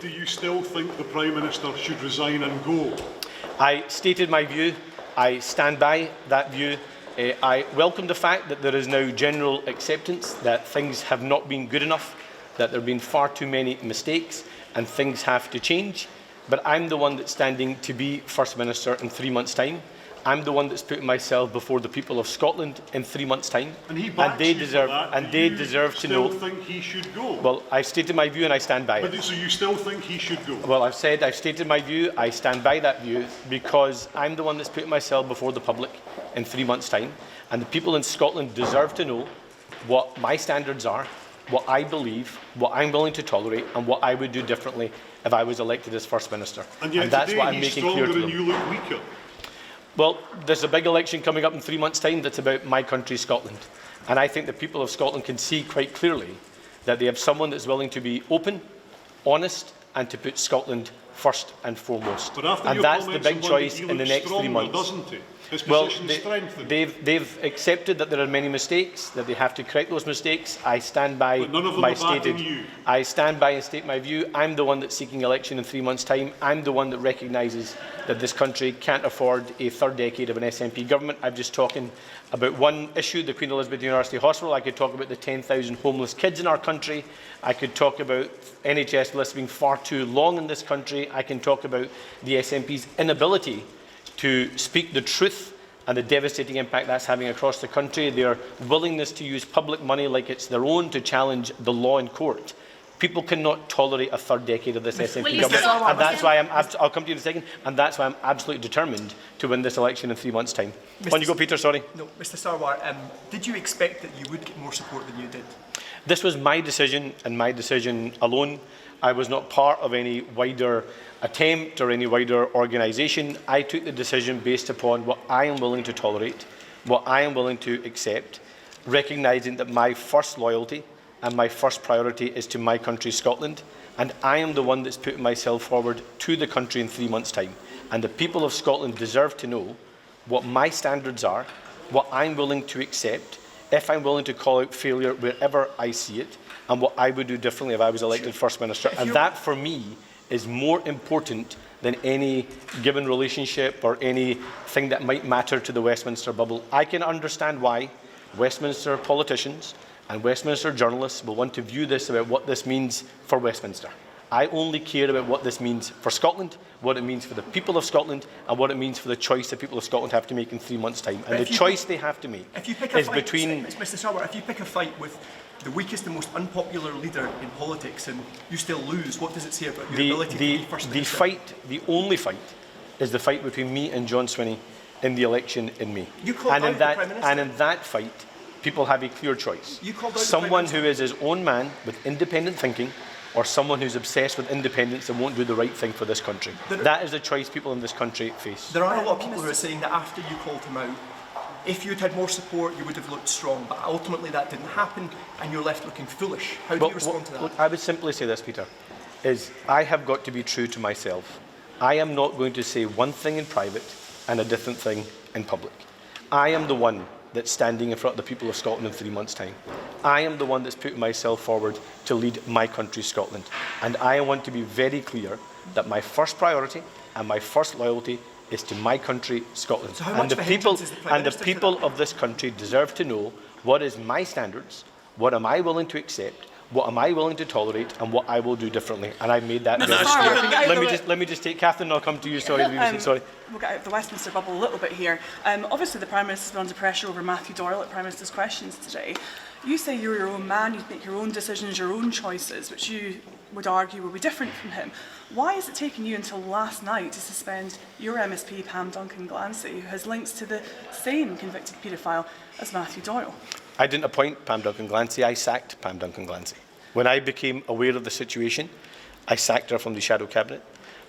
Do you still think the Prime Minister should resign and go? I stated my view. I stand by that view. I welcome the fact that there is now general acceptance that things have not been good enough, that there have been far too many mistakes and things have to change. But I'm the one that's standing to be First Minister in 3 months' time. I'm the one that's putting myself before the people of Scotland in 3 months' time, and they deserve to know. Do you still think he should go? Well, I've stated my view and I stand by it. So you still think he should go? Well, I've stated my view. I stand by that view because I'm the one that's putting myself before the public in 3 months' time, and the people in Scotland deserve to know what my standards are, what I believe, what I'm willing to tolerate, and what I would do differently if I was elected as First Minister. And yet that's today what I'm making clear to them. And you look weaker. Well, there's a big election coming up in 3 months' time that's about my country, Scotland. And I think the people of Scotland can see quite clearly that they have someone that's willing to be open, honest, and to put Scotland first and foremost. And that's the big choice in the next 3 months. Doesn't he? Well, they've accepted that there are many mistakes, that they have to correct those mistakes. I stand by my stated. I stand by and state my view. I'm the one that's seeking election in 3 months' time. I'm the one that recognises that this country can't afford a third decade of an SNP government. I've just talking about one issue, the Queen Elizabeth University Hospital. I could talk about the 10,000 homeless kids in our country. I could talk about NHS lists being far too long in this country. I can talk about the SNP's inability to speak the truth and the devastating impact that's having across the country, their willingness to use public money like it's their own to challenge the law in court. People cannot tolerate a third decade of this SNP government, and that's why I'll come to you in a second, and that's why I'm absolutely determined to win this election in 3 months' time. On you go, Peter, sorry. No, Mr Sarwar, did you expect that you would get more support than you did? This was my decision and my decision alone. I was not part of any wider attempt or any wider organisation. I took the decision based upon what I am willing to tolerate, what I am willing to accept, recognising that my first loyalty and my first priority is to my country, Scotland, and I am the one that's putting myself forward to the country in 3 months' time. And the people of Scotland deserve to know what my standards are, what I'm willing to accept, if I'm willing to call out failure wherever I see it, and what I would do differently if I was elected First Minister. And that, for me, is more important than any given relationship or anything that might matter to the Westminster bubble. I can understand why Westminster politicians and Westminster journalists will want to view this about what this means for Westminster. I only care about what this means for Scotland, what it means for the people of Scotland, and what it means for the choice the people of Scotland have to make in 3 months' time. And the choice they have to make is between... Mr Sarwar, if you pick a fight with the weakest and most unpopular leader in politics and you still lose, what does it say about your ability to be First Minister? The only fight is the fight between me and John Swinney in the election in May. And in that fight, people have a clear choice. Someone who is his own man with independent thinking, or someone who's obsessed with independence and won't do the right thing for this country. That is the choice people in this country face. There are a lot of people who are saying that after you called him out, if you'd had more support, you would have looked strong. But ultimately that didn't happen, and you're left looking foolish. How do you respond to that? Look, I would simply say this, Peter, is I have got to be true to myself. I am not going to say one thing in private and a different thing in public. I am the one that's standing in front of the people of Scotland in 3 months' time. I am the one that's putting myself forward to lead my country, Scotland. And I want to be very clear that my first priority and my first loyalty is to my country, Scotland. So and the people of this country deserve to know what is my standards, what am I willing to accept, what am I willing to tolerate, and what I will do differently. And I've made that very clear. Let me just take Catherine, and I'll come to you. Sorry, sorry. We'll get out of the Westminster bubble a little bit here. Obviously, the Prime Minister's been under pressure over Matthew Doyle at Prime Minister's Questions today. You say you're your own man, you make your own decisions, your own choices, which you would argue will be different from him. Why is it taking you until last night to suspend your MSP, Pam Duncan-Glancy, who has links to the same convicted paedophile as Matthew Doyle? I didn't appoint Pam Duncan-Glancy, I sacked Pam Duncan-Glancy. When I became aware of the situation, I sacked her from the Shadow Cabinet.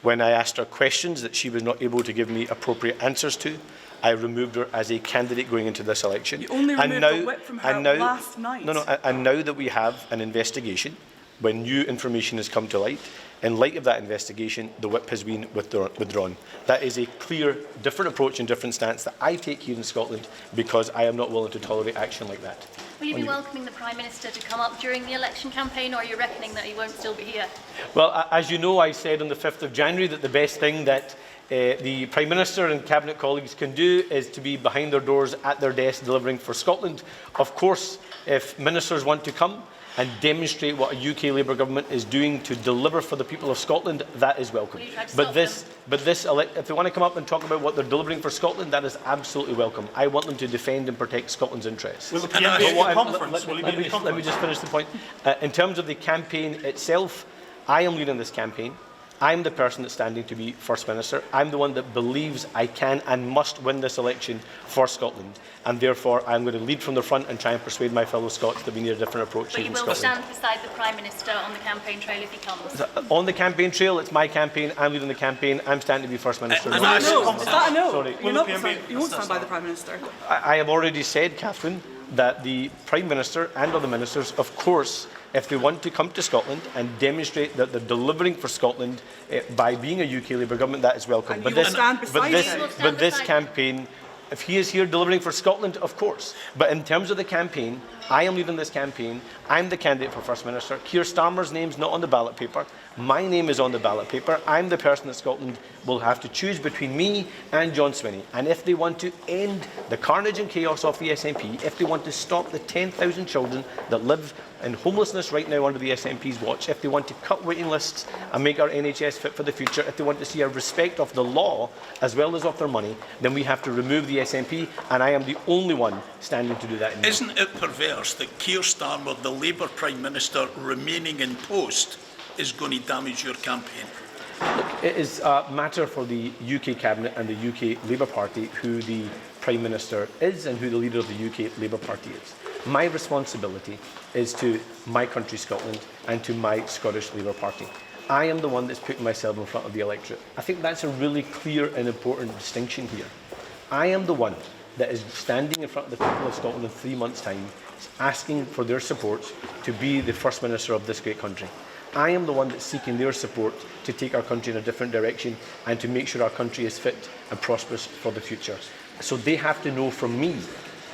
When I asked her questions that she was not able to give me appropriate answers to, I removed her as a candidate going into this election. You only removed the whip from her last night. And now that we have an investigation when new information has come to light. In light of that investigation, the whip has been withdrawn. That is a clear, different approach and different stance that I take here in Scotland, because I am not willing to tolerate action like that. Will you be welcoming the Prime Minister to come up during the election campaign, or are you reckoning that he won't still be here? Well, as you know, I said on the 5th of January that the best thing that the Prime Minister and Cabinet colleagues can do is to be behind their doors at their desk delivering for Scotland. Of course, if ministers want to come and demonstrate what a UK Labour government is doing to deliver for the people of Scotland, that is welcome. But if they want to come up and talk about what they're delivering for Scotland, that is absolutely welcome. I want them to defend and protect Scotland's interests. Will the PM be at the conference? Will he be at the conference? Let me just finish the point. In terms of the campaign itself, I am leading this campaign. I'm the person that's standing to be First Minister. I'm the one that believes I can and must win this election for Scotland. And therefore, I'm going to lead from the front and try and persuade my fellow Scots that we need a different approach here in Scotland. But you will stand beside the Prime Minister on the campaign trail if he comes? On the campaign trail, it's my campaign. I'm leading the campaign. I'm standing to be First Minister. Is that a no? Sorry. You won't stand by the Prime Minister? I have already said, Catherine, that the Prime Minister and other ministers, of course, if they want to come to Scotland and demonstrate that they're delivering for Scotland by being a UK Labour government, that is welcome. But this campaign, if he is here delivering for Scotland, of course. But in terms of the campaign, I am leading this campaign. I'm the candidate for First Minister. Keir Starmer's name's not on the ballot paper. My name is on the ballot paper. I'm the person that Scotland will have to choose between me and John Swinney. And if they want to end the carnage and chaos of the SNP, if they want to stop the 10,000 children that live in homelessness right now under the SNP's watch, if they want to cut waiting lists and make our NHS fit for the future, if they want to see a respect of the law as well as of their money, then we have to remove the SNP, and I am the only one standing to do that. Isn't it perverse that Keir Starmer, the Labour Prime Minister, remaining in post is going to damage your campaign? It is a matter for the UK Cabinet and the UK Labour Party who the Prime Minister is and who the leader of the UK Labour Party is. My responsibility is to my country, Scotland, and to my Scottish Labour Party. I am the one that's putting myself in front of the electorate. I think that's a really clear and important distinction here. I am the one that is standing in front of the people of Scotland in 3 months' time, asking for their support to be the First Minister of this great country. I am the one that's seeking their support to take our country in a different direction and to make sure our country is fit and prosperous for the future. So they have to know from me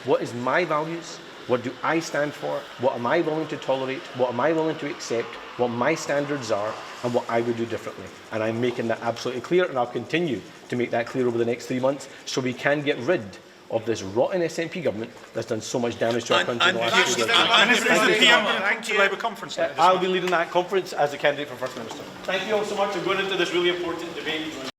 what is my values, what do I stand for, what am I willing to tolerate, what am I willing to accept, what my standards are, and what I would do differently. And I'm making that absolutely clear, and I'll continue to make that clear over the next 3 months so we can get rid of this rotten SNP government that's done so much damage to our country in the last few years. I'll be leading that conference as a candidate for First Minister. Thank you all so much for going into this really important debate.